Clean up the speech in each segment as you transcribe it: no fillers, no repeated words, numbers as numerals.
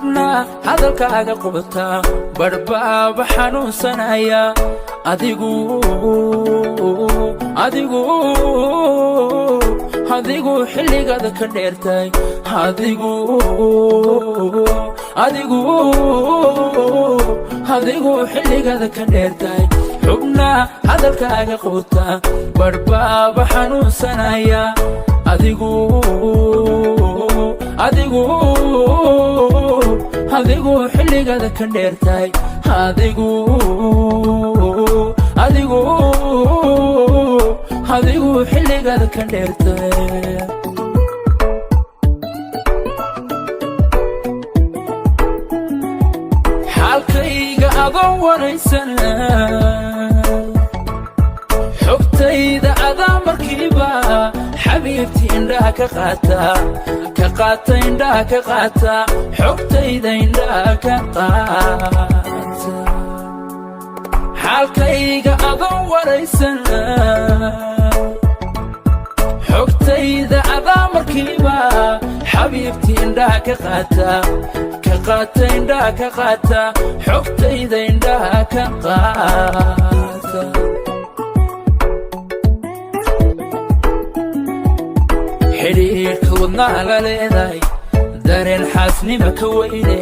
xubna hadalkaaga qubta barbaaba xanuunsanaya adigu xilligaada ka dheertay adigu xilligaada ka dheertay xubna hadalkaaga qubta barbaaba xanuunsanaya adigu xilligaada ka dheertay adigu xilligaada ka dheertay xaalkayga adoon waraysana xogtayda adaa markiiba xabiibtii indhaha ka qaata indhaha ka qaata xogtayda indhaha ka qaata xaalkayga adoon waraysana xogtayda adaa markiiba xabiibtii indhaha ka qaata indhaha ka qaata xogtayda indhaha ka qaata xidhiidhka wadnaha la leedahay dareen xaasnima ka weyne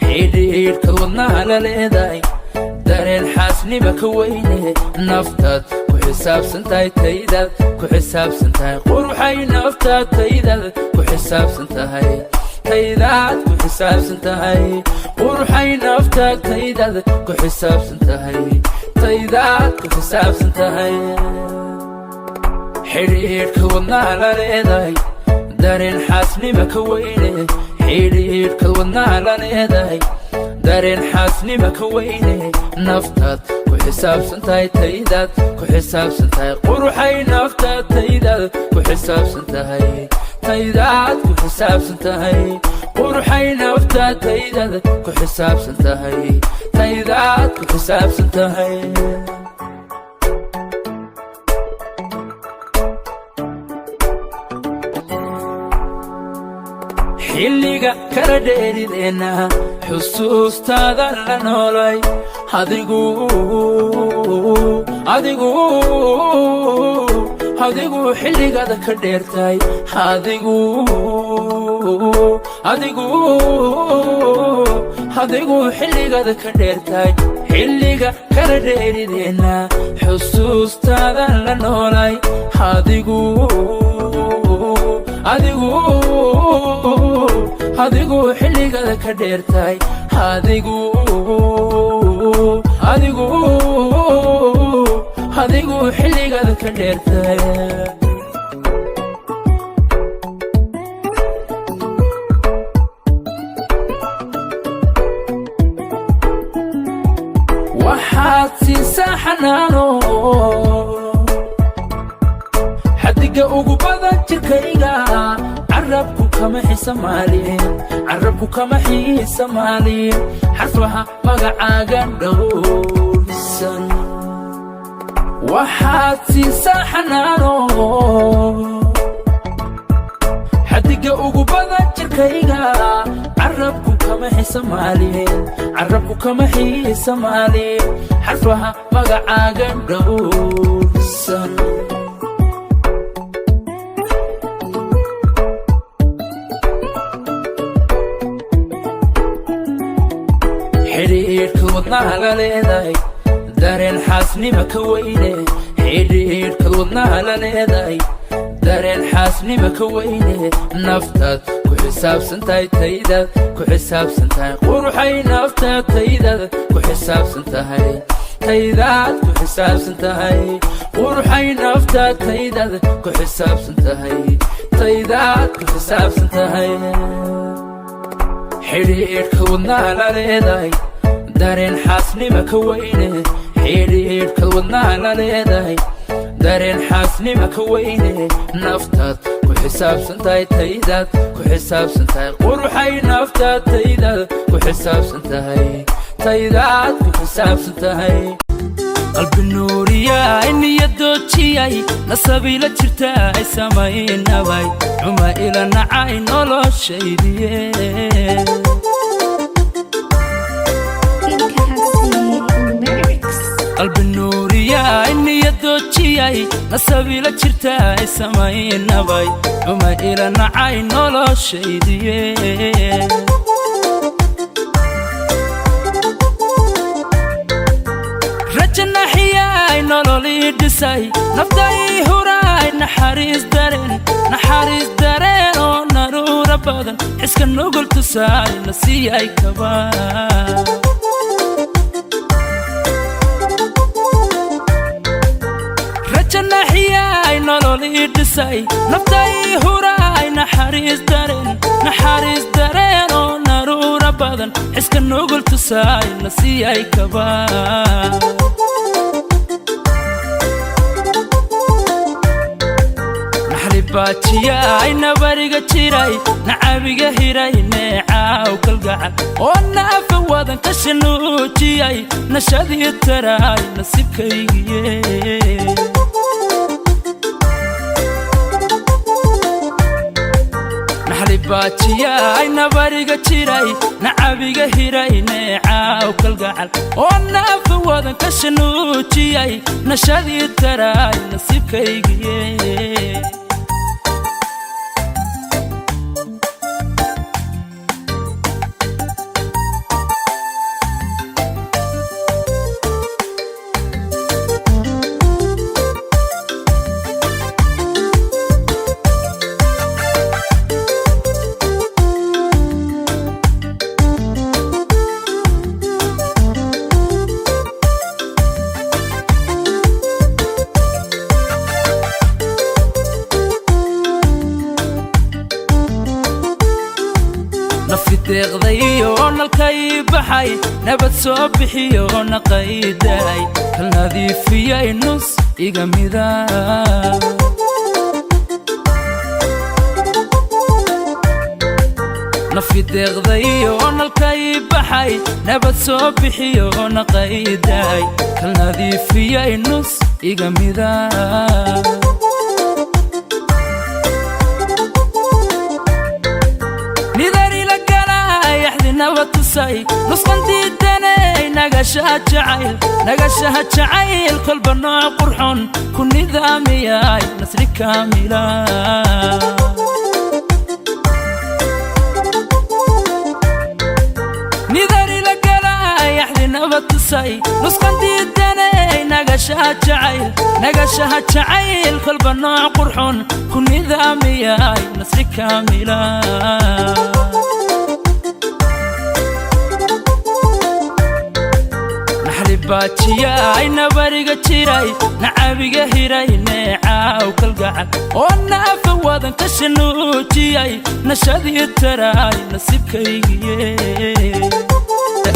xidhiidhka wadnaha la leedahay dareen xaasnima ka weyne naftaad ku xisaabsan tahay taydaad ku xisaabsan tahay quruxay naftaad taydaad ku xisaabsan tahay taydaad ku xisaabsan tahay quruxay naftaad taydaad ku xisaabsan tahay taydaad ku xisaabsan tahay xidhiidhka wadnaha la leedahay dareen xaasnima ka weyne xidhiidhka wadnaha la leedahay dareen xaasnima ka weyne naftaad ku xisaabsan tahay taydaad ku xisaabsan tahay quruxay naftaad taydaad ku xisaabsan tahay taydaad ku xisaabsan tahay quruxay naftaad taydaad ku xisaabsan tahay taydaad ku xisaabsan tahay xilliga kala dheerideenna xusuustaada la noolay adigu xilligaada ka dheertay adigu xilligaada ka dheertay xilliga kala dheerideenna xusuustaada la noolay adigu xilligaada ka dheertay adigu xilligaada ka dheertay waxaad siisaa xanaano xadiga ugu badan jirkayga carabku kama xiisa maalin xarfaha magacaaga dhowrsan waxaad siisaa xanaano xadiga ugu badan jirkayga carabku kama xiisa maalin xarfaha magacaaga dhowrsan xidhiidhka wadnaha la leedahay dareen xaasnima ka weyne xidhiidhka wadnaha la leedahay dareen xaasnima ka weyne naftaad ku xisaabsan tahay taydaad ku xisaabsan tahay quruxay naftaad taydaad ku xisaabsan tahay taydaad ku xisaabsan tahay quruxay naftaad taydaad ku xisaabsan tahay taydaad ku xisaabsan tahay xidhiidhka wadnaha la leedahay dareen xaasnima ka weyne xidhiidhka wadnaha la leedahay dareen xaasnima ka weyne naftaad ku xisaabsan tahay taydaad ku xisaabsan tahay quruxay naftaad taydaad ku xisaabsan tahay taydaad ku xisaabsan tahay qalbi nuuriyaa niyadoojiay nasabiila jirtaa ay samaynabay cuma ila nacay noloshaydiye قلب النور يا إني يدوتشي نسبي لك شرتاي سماي النبي وما إلى نعاي نولو شيدي رجنا حياي نولو لي دساي نفداي هوراي نحاريس دارين ونارورا بدن حسك النقل تساي نسياي كبار رجنا حياي نولو لي دساي نفداي هوراي نحاريس دارين ونارورا بدن حسك النقل تساي نسياي كبار باتيا إن بريق تيراي نعابيق هيراي نعاو كالقعد وانا فوادا كشنو تياي نشادي التراي نسيبكي نحلي باتيا إن بريق تيراي نعابيق هيراي نعاو كالقعد وانا فوادا كشنو تياي نشادي التراي نسيبكي نفي تغضيو نالكاي بحاي نبت صبحيو نقايداي كالنادي فياي نص إيقاميدا نفي تغضيو نالكاي بحاي نبت صبحيو نقايداي كالنادي فياي نص إيقاميدا نواتساي نسقنتي الدني نقاشها جعيل كل بنوع قرحون كن نظامي نسري كاملا نذاري لقلا يحذي نواتساي نسقنتي الدني نقاشها جعيل كل بنوع قرحون كن نظامي نسري كاملا باتيا إن بريق تيراي نعابيق هيراي نعاو كالقعد وانا فوادا كشنو تياي نشادي التراي نسيبكي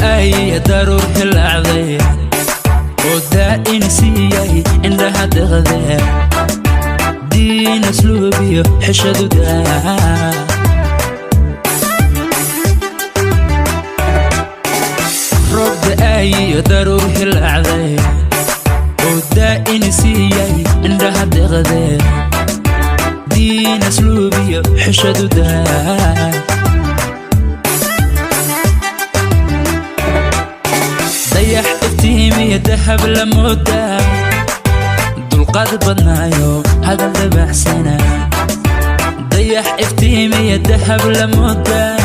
أي ضرور الأعضاء ودا إنسياي عندها دغذا دين أسلوبي حشدو دا أي ضرور الأعضاء ودا إنسياي عندها دغذا دين أسلوبي حشدو دا ضيح افتيمي دهب لمدة دول قاد بدنايو هذا اللي بحسنا ضيح افتيمي دهب لمدة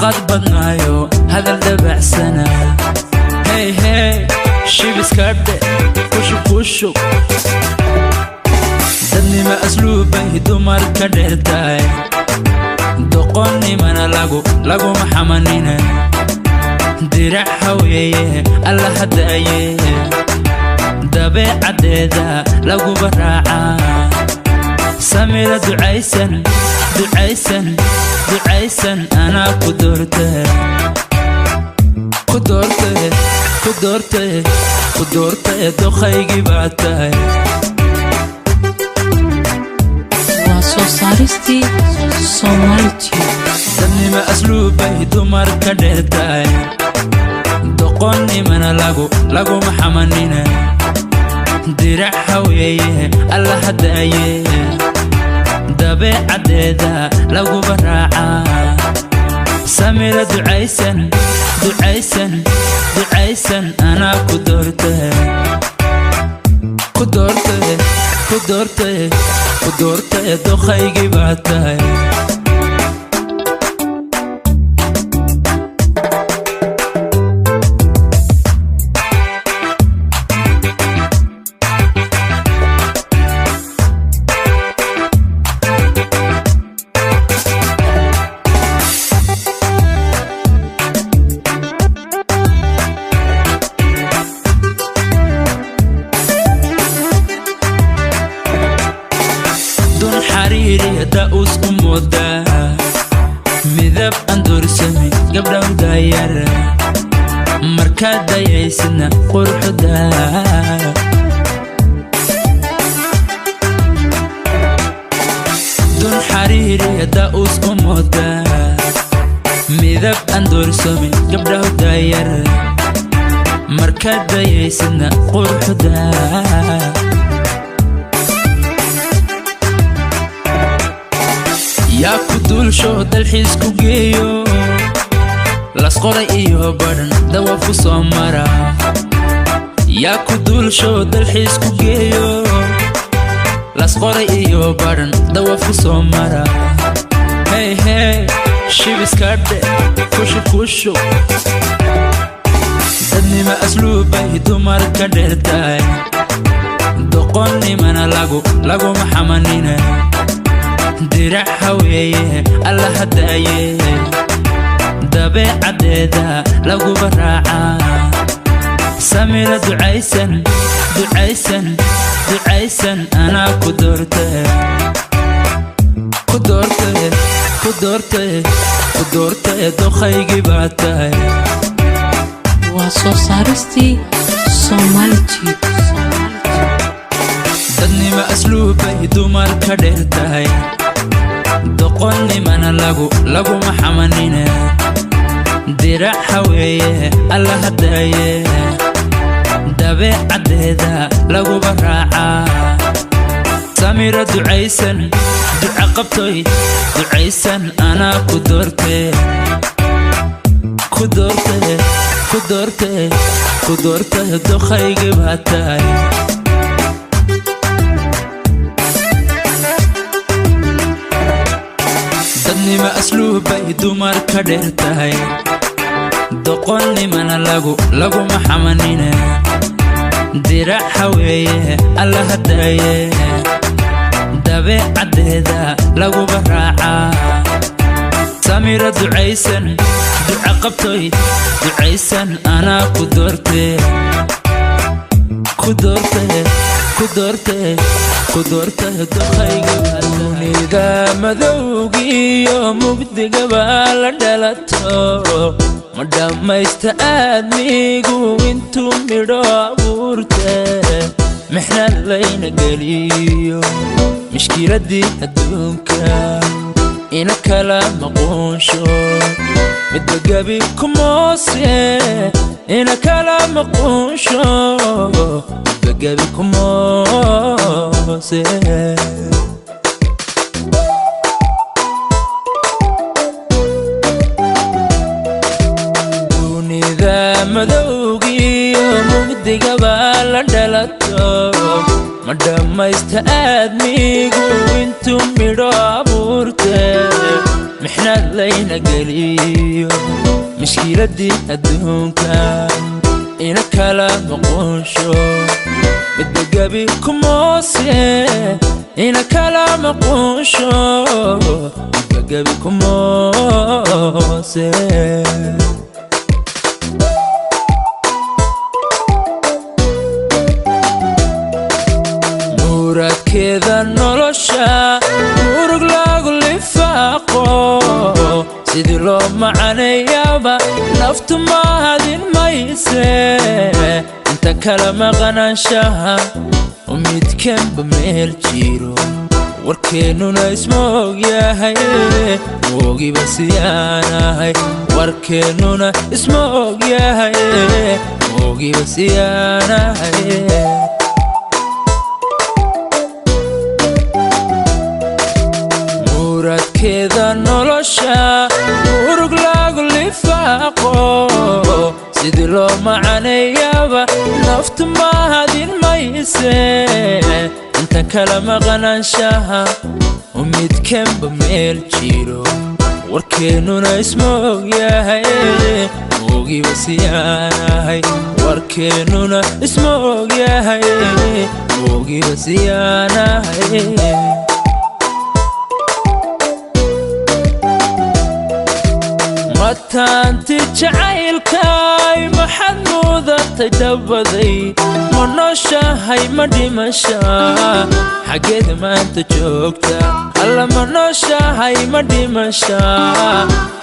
قد بدنايو هذا الدبع سنة هي شي بسكرد كوشو دني ما أسلوبه دمر كدرتاي دقوني من لاغو محمنين درع حويه الله هدايه دبع عديدا لاغو براعة سميرة دعيسن أنا قدرته دخيقي بعتاي واسو سارستي سومالتي دني ما أسلوبه دمر كدرتاي دقوني من لاغو محمنين درع حويه الله هدايه دبع عديدا لاغو براعة سميرة دعيسن ducaysan anaa ku doortay ku doortay ku doortay ku doortay doqaygii baa tahay حريري داوس أمودا مذاب أندور سمي قبل مداير مركاد دايسنا قرح دا دون حريري داوس أمودا مذاب أندور سمي قبل مداير مركاد دايسنا قرح دا يا كدول شو دالحيس كوجيو لاسقوري إيو بدن دوا فوسو مرا يا كدول شو دالحيس كوجيو لاسقوري إيو بدن دوا فوسو مرا هاي هاي شيبس كارد كوشو كوشو ددني ما أسلوبي دمار كدرتاي دوقوني مانا لاغو محمانينا درع حويه الله هدايه دبي عديدا لغو براعا سميرة دعيسن دعيسن دعيسن أنا كدورته كدورته كدورته كدورته دوخيجي باتاي واسو سارستي سومالتي ددني ما أسلوبي دمار كدرتاي دوقوني مانا لاغو محمانينا درع حويه الله هدايه دبي عديدا لغو براعا سميرة دعيسن دعا قبطي دعيسن أنا كدورتي كدورتي كدورتي كدورتي دوخيجي باتاي ددني ما أسلوبي دمار كدرتاي دوقوني مانا لاغو محمانينا درع حويه الله هدايه دبي عديدا لغو براعا سميرة دعيسن دعا قبطي دعيسن أنا كدورتي كدورتي كدورتي كدورته دوخيجي إذا مذوقي يوم بدي قبال دلتو مدام ما يستأذنيقو انتو ميرو عبورته محنا اللينا قليو مشكلة دي هدونكا إنا كلام مقونشو مدقى بيكم موسي إنا كلام مقونشو مدقى بيكم موسي دوني ذا مذوقي ومبدي قبال دلتو مدام ما يستأذنيقو انتو ميرو عبورته محنا اللينا قليو مشكلة دي هدونكا إنا كلام مقونشو مدقى بيكم موسي إنا كلام مقونشو مدقى بيكم موسي نورك كذا نولوشا نورك لاغو لفاقو سيدي لو معني يابا نفتو ما هادين ما يسي انت كلام غناشاها وميتكن بميل جيرو warkeenuna ismoog yahay moogi basiyaanahay warkeenuna ismoog yahay moogi basiyaanahay muradkeeda nolosha urug lagu lifaaqo sidii loo نفط ما هذه الميسة انت كلام غنشاها وميد كم بميل جيرو وركينونا اسمه يا هاي موغي بسيانا هاي وركينونا اسمه يا هاي موغي بسيانا هاي متانتي جعيلكاي محمودة تدبدي منوشا هاي مديمشا حقيد ما انت جوكتا الله منوشا هاي مديمشا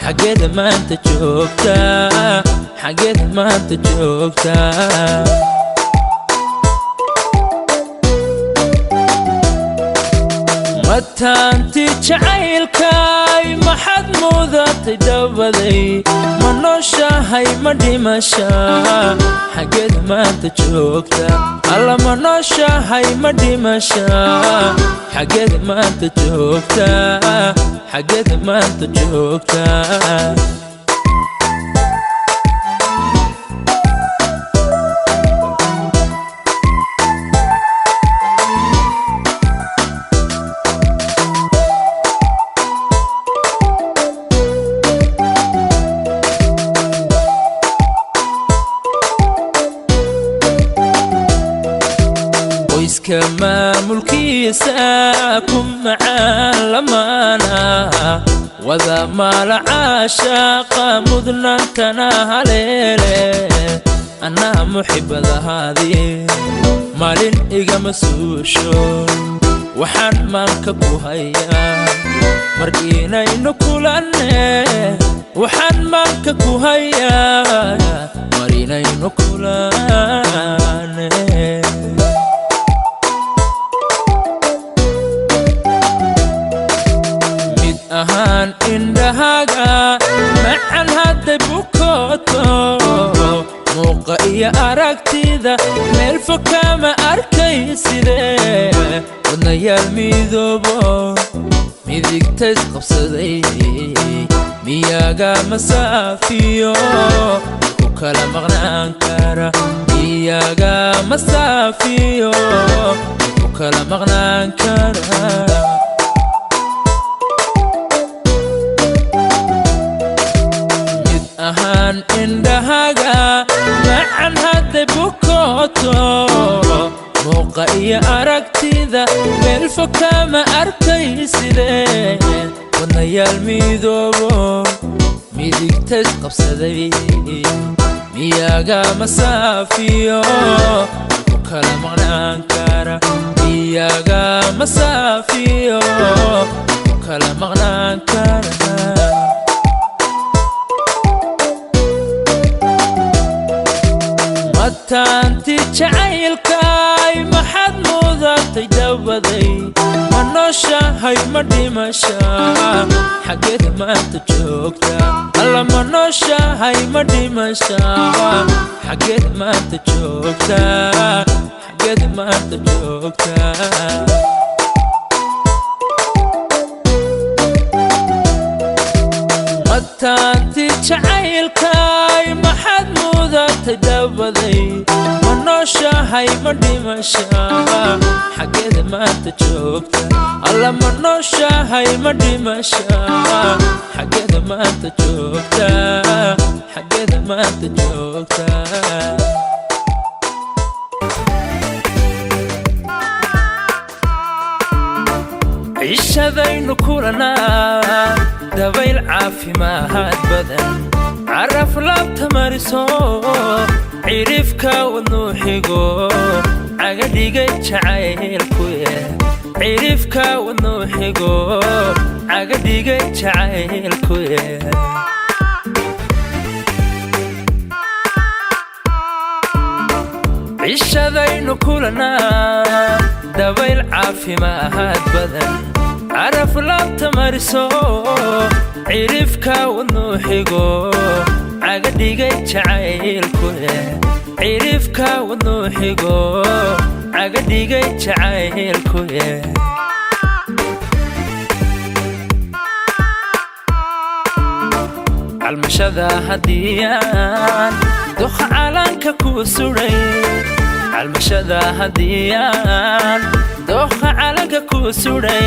حقيد ما انت جوكتا حقيد ما انت جوكتا متانتي جعيلكاي محمودة تدبدي منوشا هاي مديمشا حقيد ما انت جوكتا الله منوشا هاي مديمشا حقيد ما انت جوكتا حقيد ما انت جوكتا كما ملكي ساكم معان لمانا وذا ما العاشق مذنن كنا هليلي أنا محب هذه مالين إيجا مسوشو وحان مالك كوهيا مرقينا إنو كولاني وحان مالك كوهيا مرينا إنو كولاني أهان إندهاجا معن هاد بوكوتو موقعي أركتي ذا ملفكا ما أركيسي ذا ونيا الميذوبو ميذيك تسقف صدي مياغا مسافيو وكلا مغنان كارا مياغا مسافيو وكلا مغنان كارا أهان إندهاجا معن هاد بوكوتو موقعي أركتي ذا ملفكا ما أركيسي ذا ونيا الميذوبو ميذيك تسقف صدي مياغا مسافيو وكلا مغنان كارا مياغا مسافيو وكلا مغنان كارا متانتي جعيلكاي محمودة تدبدي منوشا هاي مديمشا حقيد ما انت جوكتا الله منوشا هاي مديمشا حقيد ما انت جوكتا حقيد ما انت جوكتا متانتي جعيلكاي محمودة تدبدي منوشا هاي مديمشا حقيد ما انت جوكتا الله منوشا هاي مديمشا حقيد ما انت جوكتا حقيد ما انت جوكتا عيشادaynu kulanaa dabayl caafimaad badan caraf laabta mariso cirifka wadnuu xigo caga dhigay jacaylku cirifka wadnuu xigo caga dhigay jacaylku عيشادaynu kulanaa dabayl caafimaad badan caraf laabta mariso cirifka wadnuu xigo caga dhigay jacaylku cirifka wadnuu xigo caga dhigay jacaylku calmashada hadiyaan doq calanka ku suray calmashada hadiyaan dooqa calanka ku suray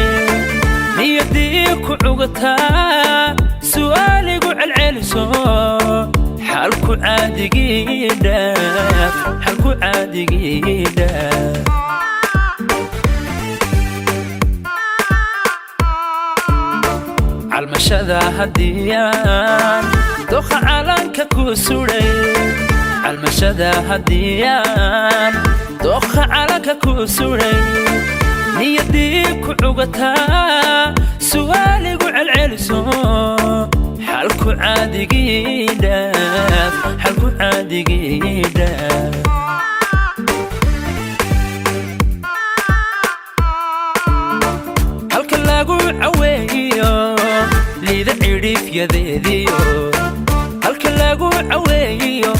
niyadii ku cugataa su'aaligu celceliso xalku caadigii dhaaf xalku caadigii dhaaf calmashada hadiyaan dooqa calanka ku suray calmashada hadiyaan dooqa calanka ku suray niyadii ku cugataa su'aaligu celceliso xalku caadigii dhaaf xalku caadigii dhaaf halka lagu caweeyo liida cidhifyadeediyo halka lagu caweeyo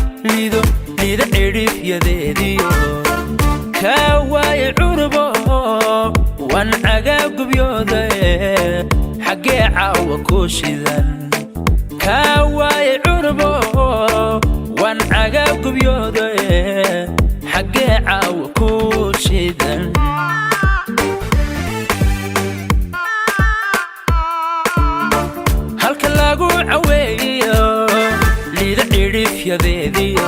liida cidhifyadeediyo kaa waaye curbo wan cagaab gubyooda xaggee caawa ku shidan kaa waaye curbo wan cagaab gubyooda xaggee caawa ku shidan halka lagu caweeyo liida cidhifyadeediyo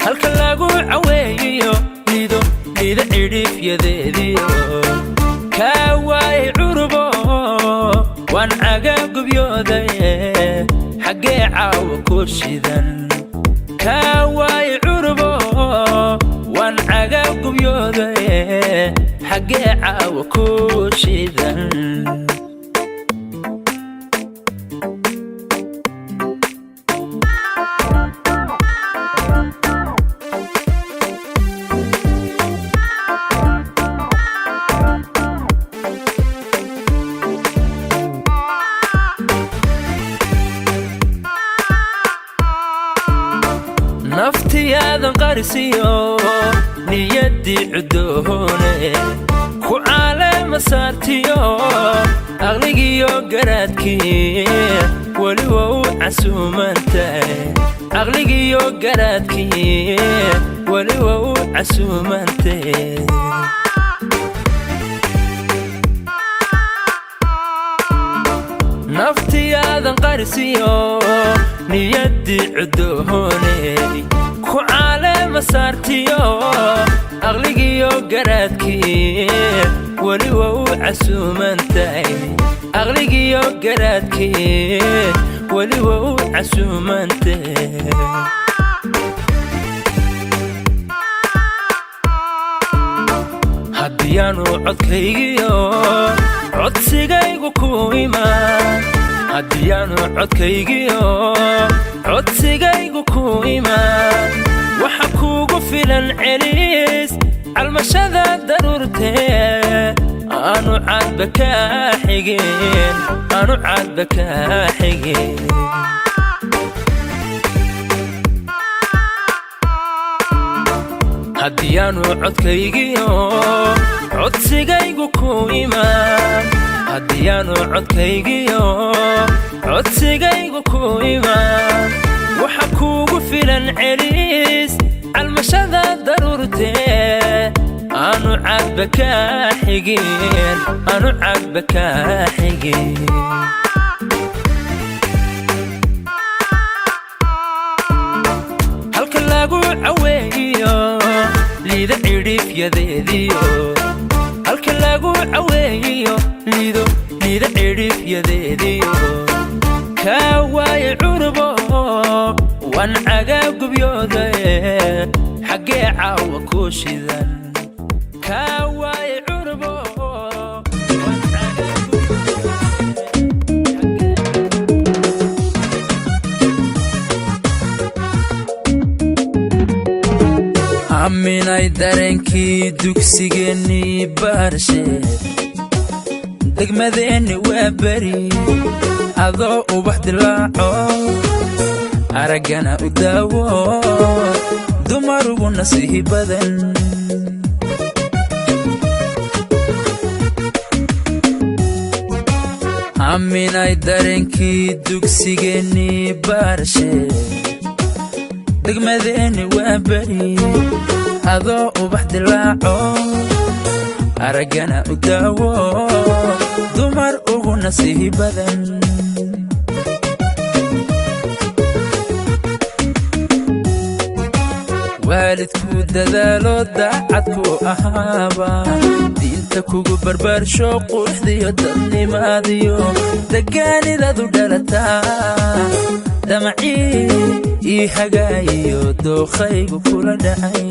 halka lagu caweeyo liida cidhifyadeediyo kaa waaye curbo wan cagaab gubyooda xaggee caawa ku shidan kaa waaye curbo wan cagaab gubyooda xaggee caawa ku shidan naftiyaadan qarisiyo niyaddii cudoone ku caalema saartiyo aqligiyo garaadkii weli waa u casuumantahay aqligiyo garaadkii weli waa u casuumantahay naftiyaadan qarisiyo niyaddii cudoone ku caalema saartiyo aqligiyo garaadkii weli waa u casuumantahay aqligiyo garaadkii weli waa u casuumantahay haddiyaanu codkaygiyo codsigaygu ku imaan haddiyaanu codkaygiyo codsigaygu ku imaan waxa kuugu filan celis calmashada daruurtee aanu caadba kaa xigeen aanu caadba kaa xigeen haddiyaanu codkaygiyo codsigaygu ku imaan haddiyaanu codkaygiyo codsigaygu ku imaan waxa kuugu filan celis calmashada daruurtee aanu caadba kaa xigeen aanu caadba kaa xigeen halka lagu caweeyo liida cidhifyadeediyo halka lagu caweeyo liida cidhifyadeediyo kaa waaye curbo wan cagaab gubyooda xaggee caawa ku shidan kaa waaye curbo wan cagaab aminay dareenkii dugsigeennii baarshe degmadeenni waa beri adoo ubax dilaaco araggana u daawo dumarugu nasiihi badan aminay dareenkii dugsigeennii baarshe degmadeenni waa beri adoo ubax dilaaco aragana u daawo dumar ugu nasiib badan waalidku dadaalo daacadku ahaaba diinta kugu barbaarsho quruxdiyo dadnimaadiyo degaanidadu dhalataa damacii ii hagaayiyo dookhaygu kula dhacay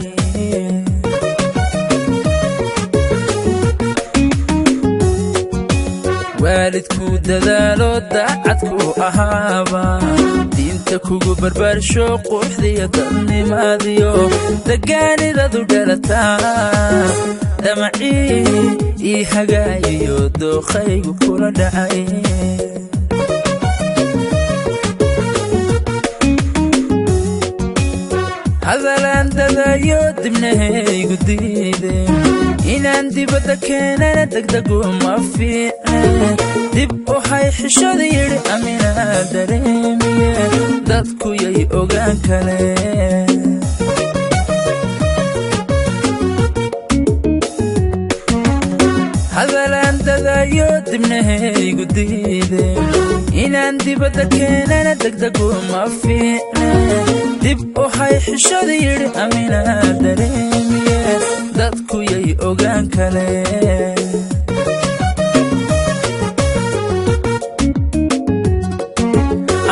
waalidku dadaalo daacadku ahaaba diinta kugu barbaarsho quruxdiyo dadnimaadiyo degaanidadu dhalataa damacii ii hagaayiyo dookhaygu kula dhacay hadalaan dadayo dibnahaygu diideen inaan dibadda keenana degdegu ma fiicne dib u hay xishada yidhi aminaa dareemiye dadku yay ogaan kaleen hadalaan dadayo dibnahaygu diideen inaan dibadda keenana degdegu ma fiicne dib u hay xishada yidhi aminaa dareemiye dadku yay ogaan kaleen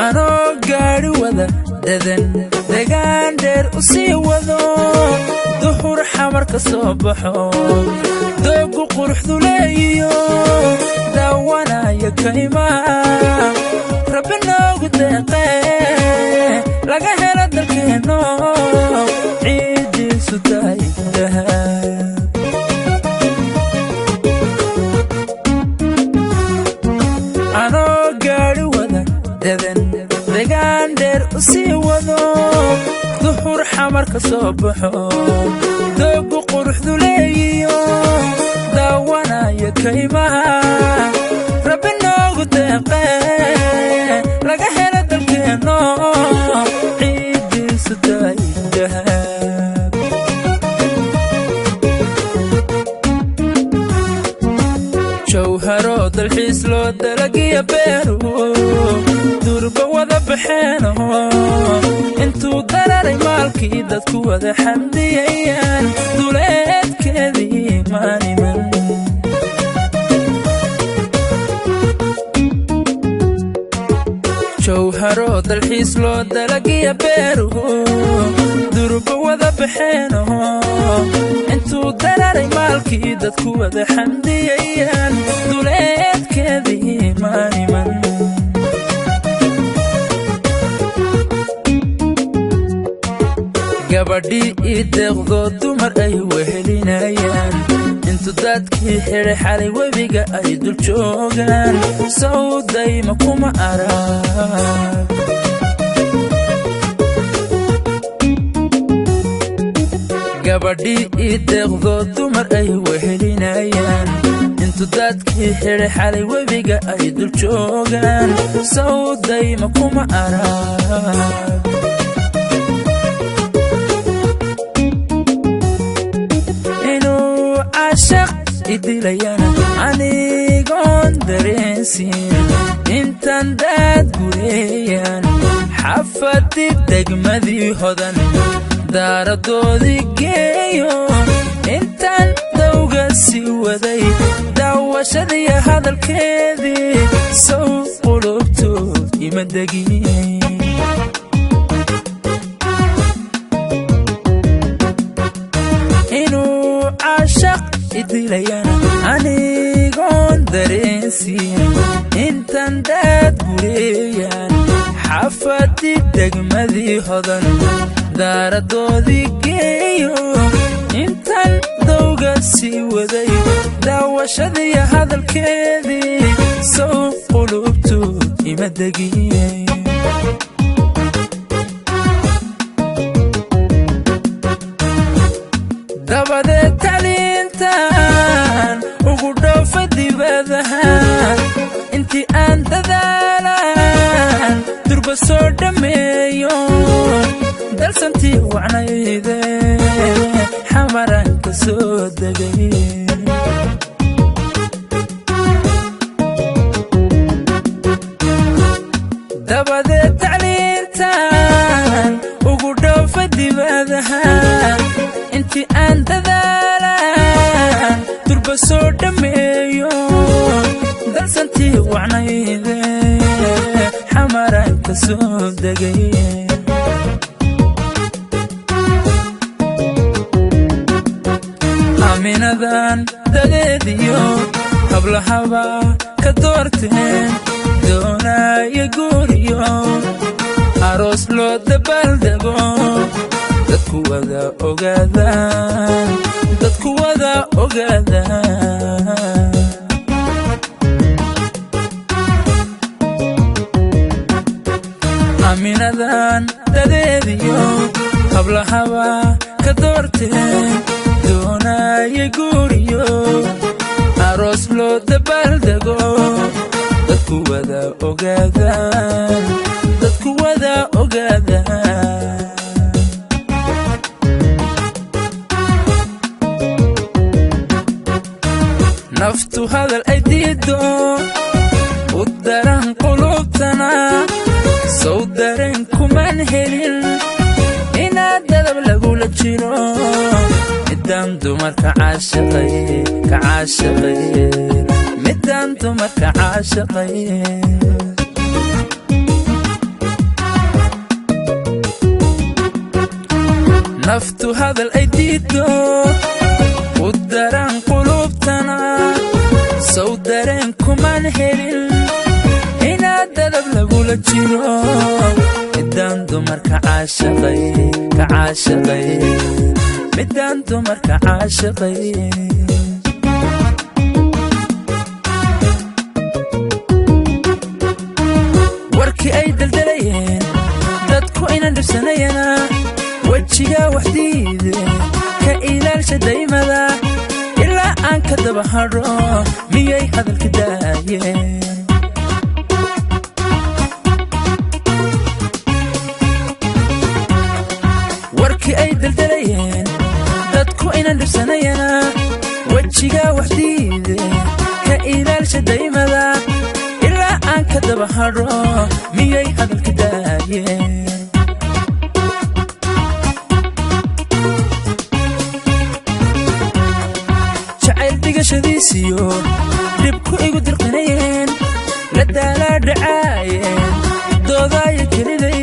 anoo gaadhi wada dadan degaan dheer u sii wado duhur xamar ka soo baxo doogu quruxdu leeyiyo daawanaya kaymaa rabbi noogu deeqee laga helo dalkeenno ciiddiisu tahay dahab anoo gaadhi wada dadan degaan dheer u sii wado duhur xamar ka soo baxo doogu quruxdu leeyiyo daawanaya kaymaha rabbi noogu deeqee laga helo dalkeenno ciiddiisu tahay dahab jawharo dalxiis loo dalagiya beeru durba wada baxeeno intuu dararay maalkii dadku wada xamdiyayaan duleedkeedii maaniman jawharo dalxiis loo dalagiya beeru durba wada baxeeno intuu dararay maalkii dadku wada xamdiyayaan duleedkeedii maaniman gabadhii ii deeqdo dumar ay wehelinayaan intu dadkii xidhay xalay webiga ay dul joogaan sawdayma kuma arag gabadhii ii deeqdo dumar ay wehelinayaan intu dadkii xidhay xalay webiga ay dul joogaan sawdayma kuma arag idilayana anigoon dareensiin intaan daad gureeyaan xafadii degmadii hodan daaradoodii geeyo intaan dawga sii waday daawashadiiyo hadalkeedii sow qulubtood ima degin inuu caashaq idilayana anigoon dareensiin intaan daad gureeyaan xafadii degmadii hodan daaradoodii geeyo intaan dawga sii waday daawashadiiyo hadalkeedii sow qulubtood ima degin dabadeed tacliintaan ugu dhoofa dibadaha intii aan dadaalaan durba soo dhammeeyo dalsantii wacnayde soo degay dabadeed tacliintan ugu dhoofa dibadaha intii aan dadaalan durba soo dhammeeyo dalsantii wacnayde xamaraan ka soo degay aaminadan dadeediyo hablahaba ka doorteen doonaya guuriyo aroos loo dabaaldego dadku wada ogaadaan aaminadan dadeediyo hablahaba ka doorteen doonaya guuriyo aroos loo dabaaldego dadku wada ogaadaan naftu hadal ay diido u daran qulubtana sow dareen kuman helin inaad dadab lagula jiro midaan dumarka caashaqay midaan dumarka caashaqay naftu hadal ay diido u daran qulubtana sow dareen kuman helin inaad dadab lagula jiro midaan dumarka caashaqay midaan dumarka caashaqay warkii ay daldalayeen dadku inan dhibsanayana wejiga waxdiide ka ilaalsha daymada ilaa aan ka daba hadho miyay hadalka daayeen warkii ay daldalayeen dadku inan dhibsanayana wejiga waxdiide ka ilaalsha daymada ilaa aan ka daba hadho miyay hadalka daayeen jacayl dhigashadiisiyo dhibku igu dirqinayeen la daalaa dhacaayeen doodaaya keliday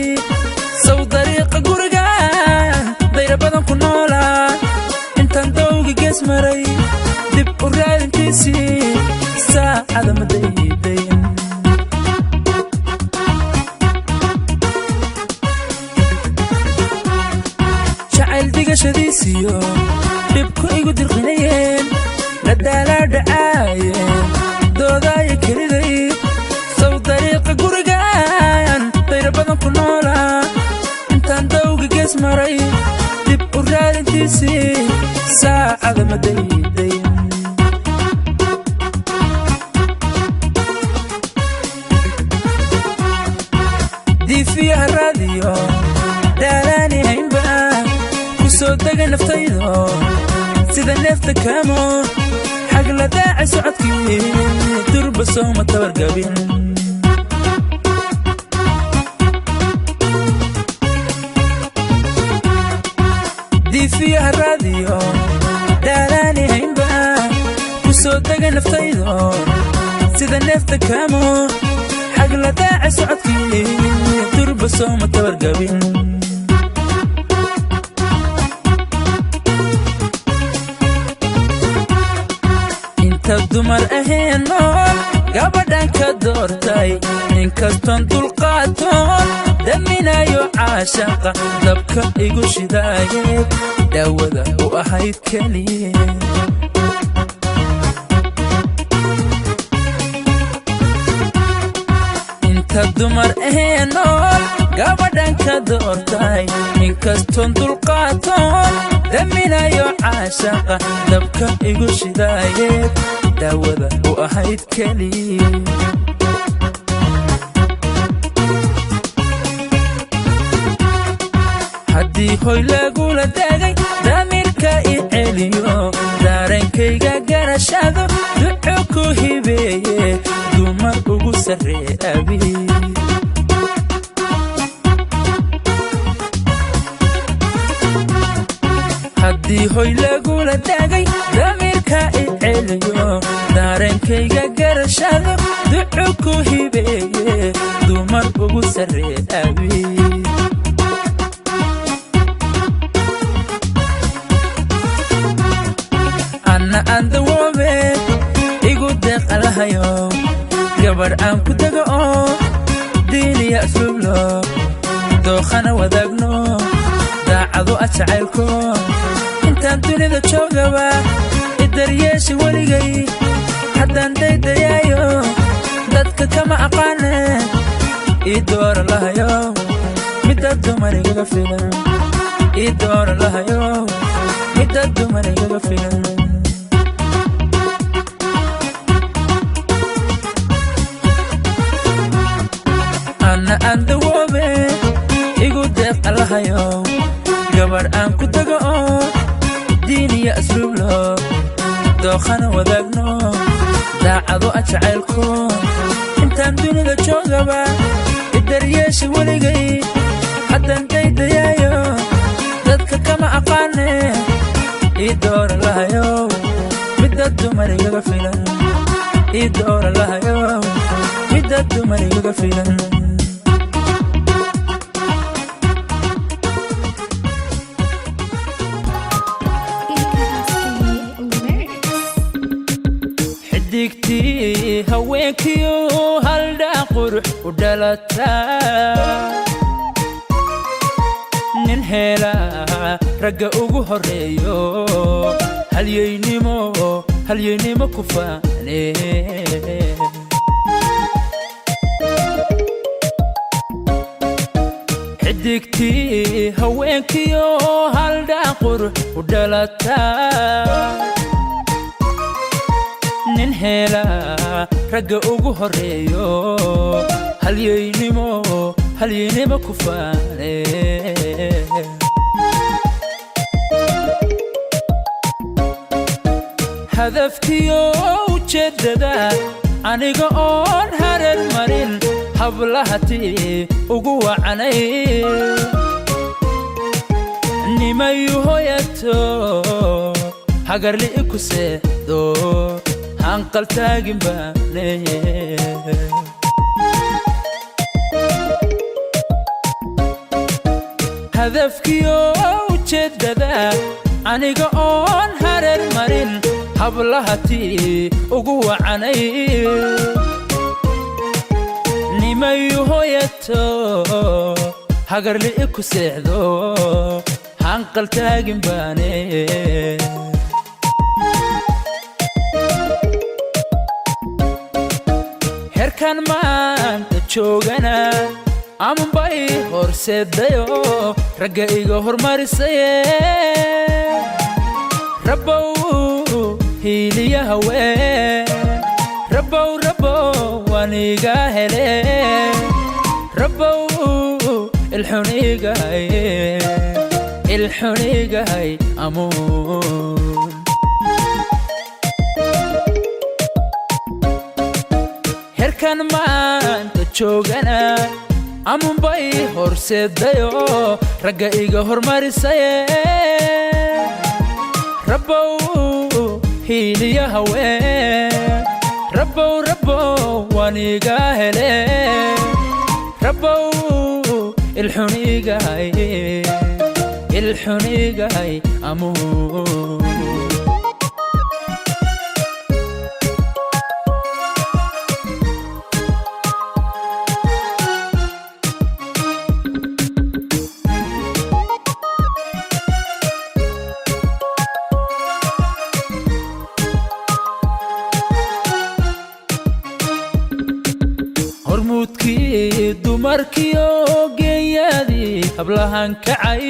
sow dariiqa gurigan dayra badan ku noolaa intaan dawga gees maray dib u raadintiisii saacada ma daydayn jacayl dhigashadiisiyo dhibku igu dirqinayeen la daalaa dhacaayeen doodaaya keliday sow dariiqa gurigan dayra badan ku noolaa intaan dawga gees maray dib u raadintiisii saacada ma daydayn diifiyaha raadiyo daalaani haynba ku soo dega naftaydo sida neefta kaamo xag la daaci socodkii durba sooma tabargabin diifiyaha raadiyo daalaani haynba ku soo dega naftaydo sida neefta kaamo xag la daaci socodkii durba sooma tabargabin inta dumar aheen nool gabadhan ka doortay inkastoon dulqaatoon daminayo caashaqa dabka igu shidaayeed daawada u ahayd keliye inta dumar aheen nool gabadhan ka doortay inkastoon dulqaatoon daminayo caashaqa dabka igu shidaayeed daawada u ahayd keliye haddii hoy lagula dagay damiirka i celiyo daarenkayga garashado duco ku hibeeye dumar ugu sarree abi haddii hoy lagula dhagay damirka i celiyo daarenkayga garashado duco ku hibeeye dumar ugu sarree abi anna aan dawoobe igu deeqalahayo gabar aan ku dago oo diiniya asluublo dookhana wadaagno daacado ajacaylko intaan dunida joogaba idaryeesha weligay haddaan daydayaayo dadka kama aqaane ii doora lahayo midda dumar igaga filan ii doora lahayo midda dumar igaga filan anna aan dawoobe igu deeqalahayo gabar aan ku dago oo diiniya asluublo dookhana wadaagno daacado ajacaylko intaan dunida joogaba idaryeesha weligay haddaan daydayaayo dadka kama aqaane ii doora lahayo midda dumar igaga filan ii doora lahayo midda dumar igaga filan digtii haweenkiyo haldhaa qurux u dhalataa nin heelaa ragga ugu horreeyo halyaynimo ku faane xidigtii haweenkiyo haldhaa qurux u dhalataa nin heelaa ragga ugu horreeyo halyaynimo ku faane hadafkiyo ujeeddada aniga oon hareer marin hablahatii ugu wacanay nimayu hoyato hagarli'i ku seexdo hanqal taagin baane hadafkiyo ujeeddada aniga oon hareer marin hablahatii ugu wacanay nimayu hoyato hagarli'i ku seexdo hanqal taagin baane herkan maanta joogana amanbay horseedayo ragga iga hormarisaye rabbow hiiliya haween rabbow waan iga hele rabbow ilxunigahay amuun herkan maanta joogana amanbay horseedayo ragga iga hormarisaye rabbow hiiliya haween rabbow waan iga hele rabbow ilxunigahay amuun hormuudkii dumarkiyo geeyaadii hablahan kacay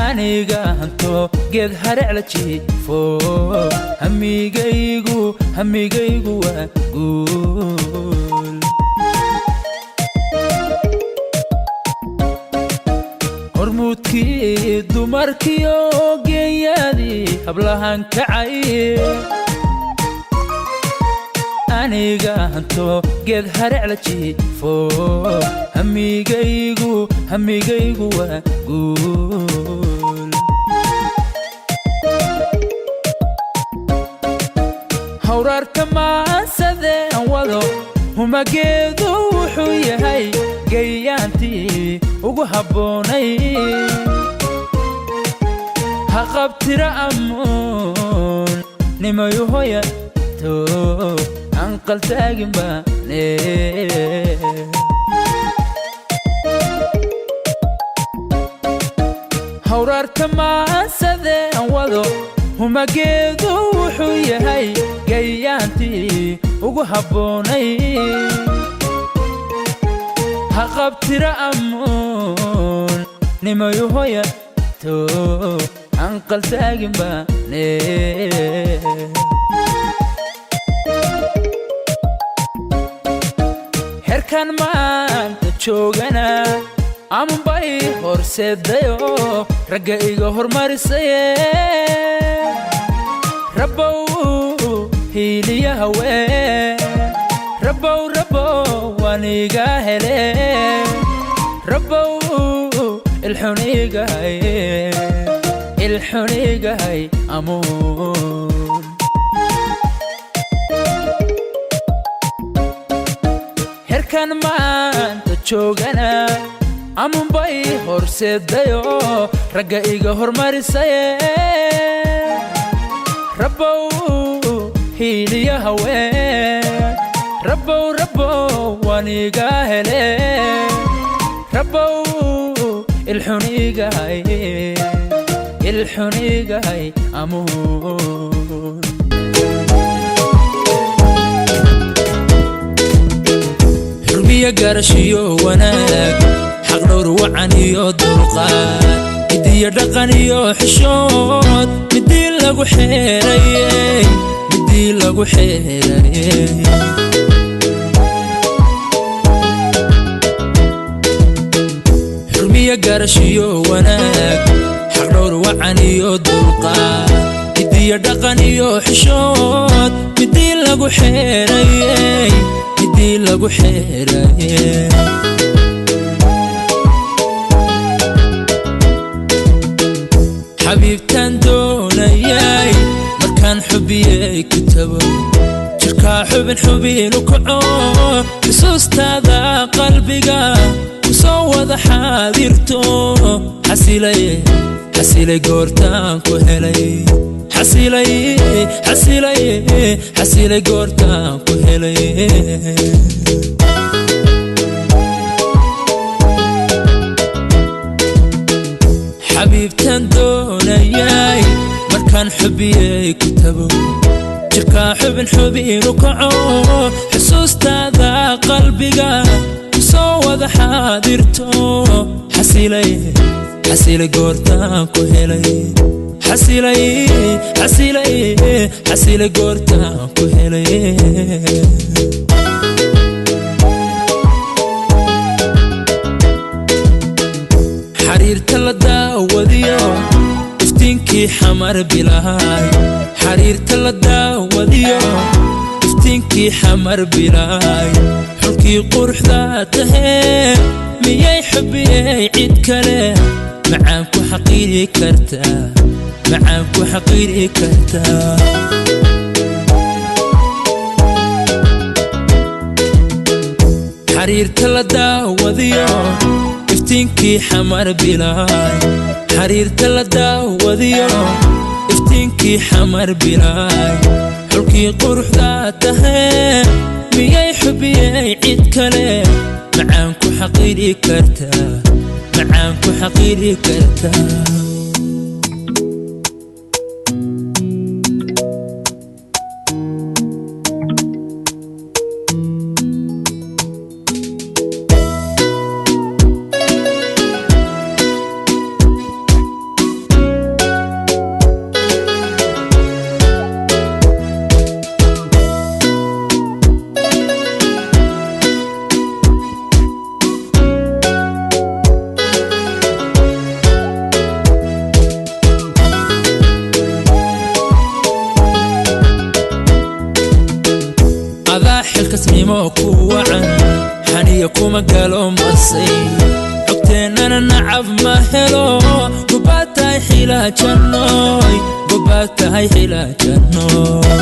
aniga hanto geed harecla jiifo hamigaygu waa guul hormuud guurkii dumarkiyo geeyadii hablahan kacay aniga hanto geed harec la jiifo hamigaygu waa guul hawraarka maasadeen wado humageedu wuxuu yahay geeyaantii ugu habboonay ha qabtira ammuun nimayu hoyato anqal taagin baane hawraarka maasadeen wado humageedu wuxuu yahay geeyaantii ugu habboonay ha qabtira ammuun nimayu hoyato anqal taagin baane herkan maanta joogana amunbay horseedayo ragga iga hormarisaye rabbow hiiliya haween rabbow waan iga hele rabbow ilxunigahay amuun herkan maanta joogana amunbay horseedayo ragga iga hormarisaye rabbow hiiliya haween rabbow waan iga hele rabbow ilxunigahay amuun xurmiya garashiyo wanaag xaq dhowr wacan iyo dulqaad midiyo dhaqan iyo xishood midii lagu xeerayey xurmiya garashiyo wanaag xaq dhowr wacan iyo dulqaad midiyo dhaqan iyo xishood midii lagu xeerayey xabiibtaan doonayay markaan xubiyey kitabo jirkaa xubin u kaco xusuustaada qalbiga kusoo wada xaadirto xasilay goortaan ku helay xasilay goortaan ku helay xabiibtaan doonayay markaan xubiyey kitabo jirkaa xubin u kaco xusuustaada qalbiga kusoo wada xaadirto xasilay goortaan ku helay xasilay goortaan ku helay xariirta la daawadiyo iftiinkii xamar bilaay xariirta la daawadiyo iftiinkii xamar bilaay xulkii quruxda tahee miyay xubiyey cid kale macaan ku xaqiiri kartaa xariirta la daawadiyo iftiinkii xamar bilaay xariirta la daawadiyo iftiinkii xamar bilaay xulkii quruxda tahee miyay xubiyey cid kale macaan ku xaqiiri kartaa kuma galo masay xogteenana nacab ma helo gobaatahay xilaajanooy gobaatahay xilaajanooy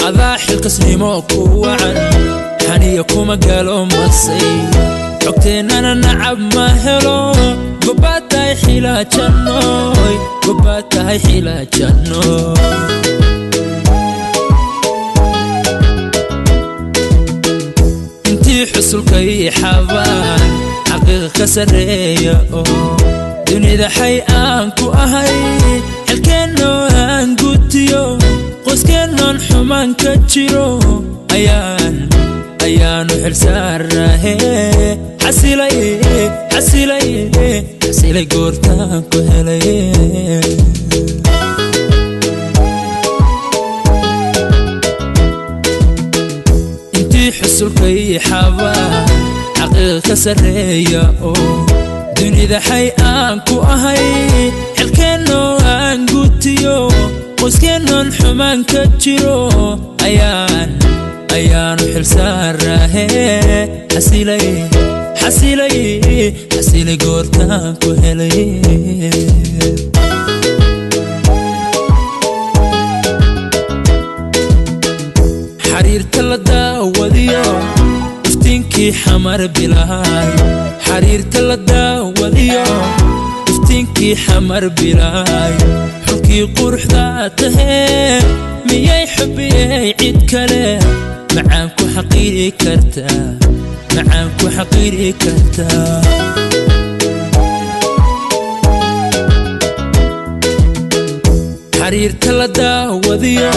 adaa xilkasnimo ku wacan xaniya kuma galo masay xogteenana nacab ma helo gobaatahay xilaajanooy gobaatahay xilaajanooy intii xusulkay xabaan xaqiiqa ka sarreeya oo dunida xay aan ku ahay xilkeennoo aan gutiyo qoyskeenoon xumaan ka jiro ayaanu xilsaarahe xasilay goortaan ku helay intii xusulkay xabaan xaqiiqa ka sarreeya oo dunida xay aan ku ahay xilkeennoo aan gutiyo qoyskeenoon xumaan ka jiro ayaanu xilsaarahe xasilay goortaan ku helay xariirta la daawadiyo iftiinkii xamar bilaay xariirta la daawadiyo iftiinkii xamar bilaay xulkii quruxdaa tahee miyay xubiyey cid kale macaan ku xaqiiri kartaa macaan ku xaqiiri kartaa xariirta la daawadiyo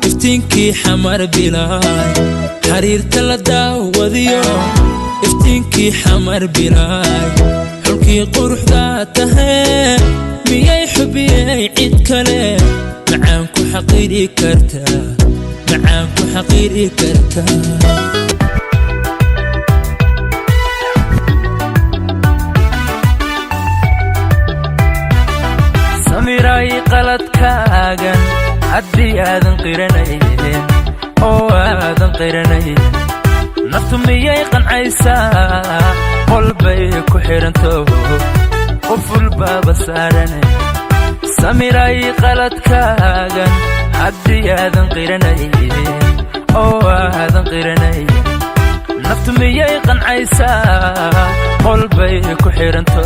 iftiinkii xamar bilaay xariirta la daawadiyo iftiinkii xamar bilaay xulkii quruxdaa tahee miyay xubiyey cid kale macaan ku xaqiiri kartaa macaan ku xaqiiri kartaa samiray qaladkaagan haddii aadan qiranayn oo aadan qiranayn naftu miyay qancaysaa qolbay ku xiranto qof walbaaba saaranay samiray qaladkaagan haddii aadan qiranayn oo aadan qiranayn naftu miyay qancaysaa qolbay ku xiranto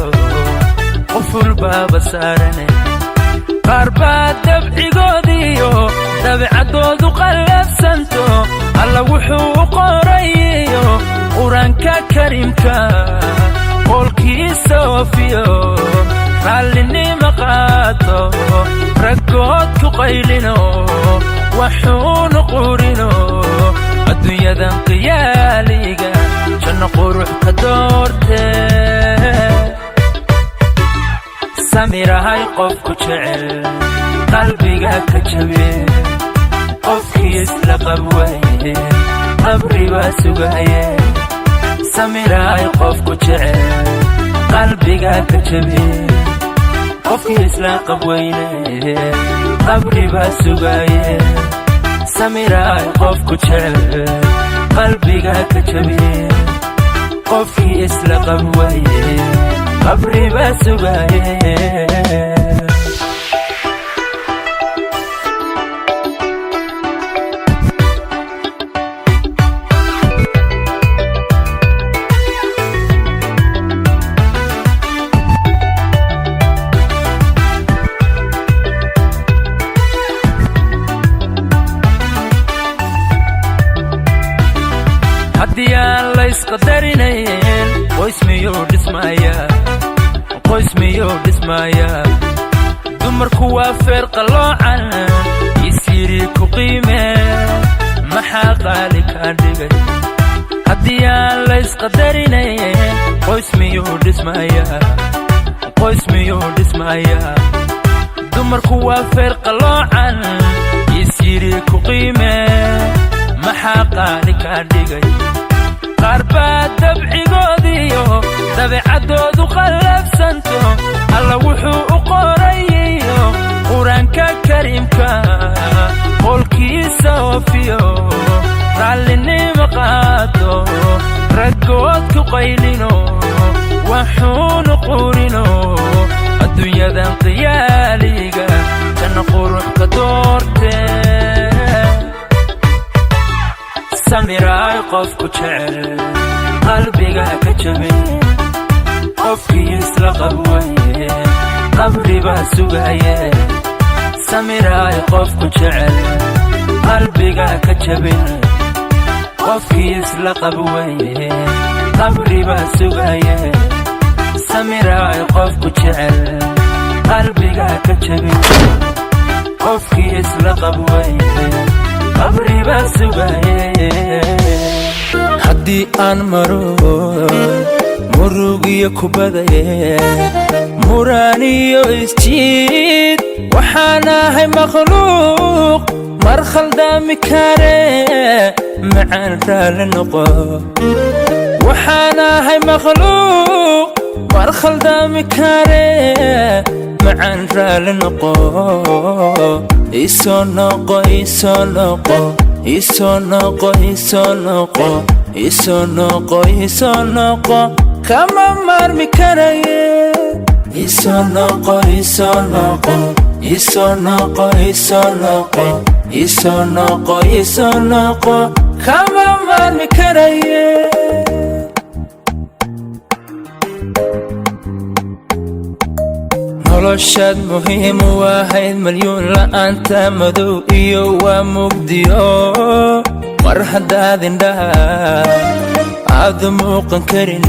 qof walbaaba saaranay qaar baa dabcigoodiyo dabeecaddoodu qallafsanto alla wuxuu u qorayiyo qur-aanka kariimka qolkiisa wafiyo raallinima qaato raggood ku qaylino waxuunu qurino adduunyadan qiyaaliga janno qurux ka doortee samirahay qofku jecel qalbiga ka jabe qofkii isla qabwaye qabri baa sugaye samirahay qofku jecel qalbiga ka jabe qofkii isla qabwayne qabri baa sugaye samirahay qofku jecel qalbiga ka jabe qofkii isla qabwaye qabri baa sugaye haddii aan la isqadarinayn qoys miyuu dhismayaa dumarku waa feer qalloocan isyiri ku qiime maxaa qaali kaa dhigay haddii aan la isqadarinayn qoys miyuu dhismayaa dumarku waa feer qalloocan isyiri ku qiime maxaa qaali kaa dhigay qaar baa dabcigoodiyo dabeecaddoodu qallafsanto alla wuxuu u qorayiyo قرآنك كريمك قولكي سوفيو راليني مقاتو رقوتك قيلينو وحون قورينو الدنيا ذا انقياليقا تنقرك دورتي سميراي قفك جعل قلبي كجبين قفكي يسلقبوي قبري باسوغاي سميراي قفك جعل قلبي كجبين قفكي يسلقبوي قبري باسوغاي سميراي قفك جعل قلبي كجبين قفكي يسلقبوي قبري باسوغاي هدي أن مروقي كبداي مراني يسجيد وحانا هاي مخلوق مرخل دامي كاري معان رال نقو وحانا هاي مخلوق مرخل دامي كاري معان رال نقو إيسو نقو إيسو نقو إيسو نقو إيسو نقو إيسو نقو إيسو نقو كما مرمي كاري إيسو نقو إيسو نقو إيسو نقو إيسو نقو إيسو نقو إيسو نقو كما مرمي كاري noloshaad muhiim u ahayd malyuun la'aanta madow iyo waa mugdiyo mar haddaad indhaha aad muuqan karin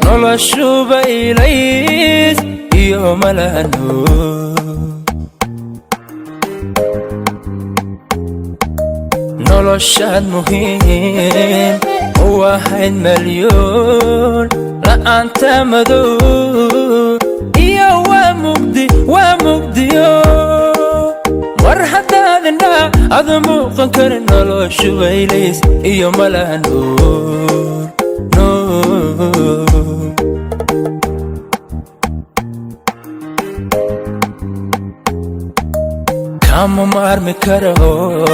noloshuba ilays iyo malahano noloshaad muhiim u ahayd malyuun la'aanta madow ومجديو مرحبا لنا عظمو قنكر نلو شويليس إيو ملا نور نور كامو مارمي كارهو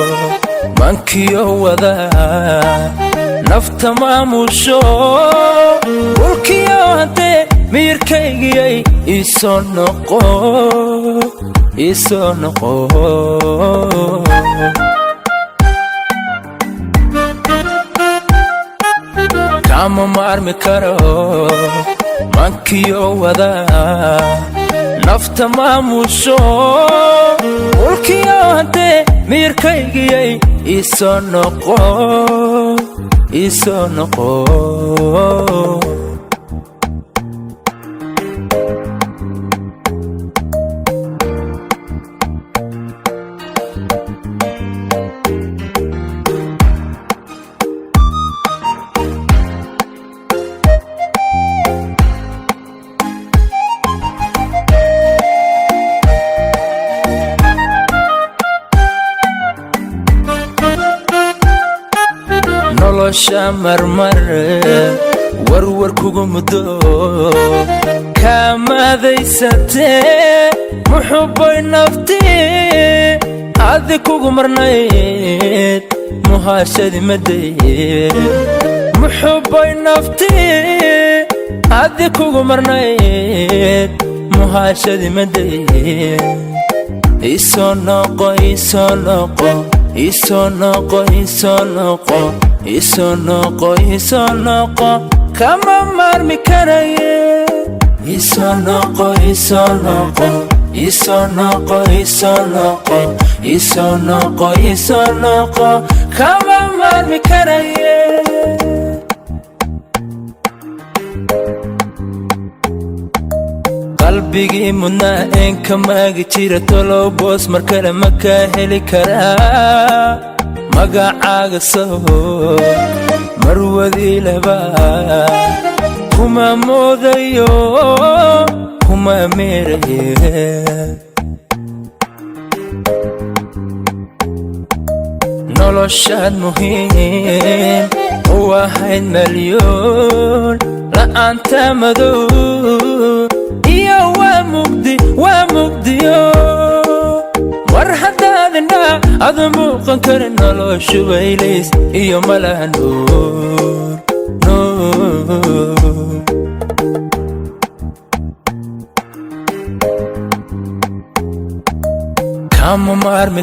مانكيو وذا نفت ماموشو ولكيو هانتي ميركيغي إيسو نقو إيسو نقو كامو مارمي كارو مانكيو وذا نفت ماموشو ولكيو هانتي ميركيغي إيسو نقو إيسو نقو nolosha marmar warwar kugu muddo kaamaadaysatee muxubbay nafti adi kugu marnayd muhaashadi maday muxubbay nafti adi kugu marnayd muhaashadi maday iso noqo iso noqo iso noqo iso noqo إيسو نقو إيسو نقو كما مرمي كرايه إيسو نقو إيسو نقو إيسو نقو إيسو نقو إيسو نقو إيسو نقو كما مرمي كرايه قلبي منا إنك ما جيرة طلو بوس مركلة مكاهلي كرا magacaaga soo marwadii laba kuma moodayo kuma meeraye noloshaad muhiim u ahayd malyoon la'aanta madow iyo waa mugdiyo هذا موقن كرنا لو شويليس إيو ملا نور نور كامو مارمي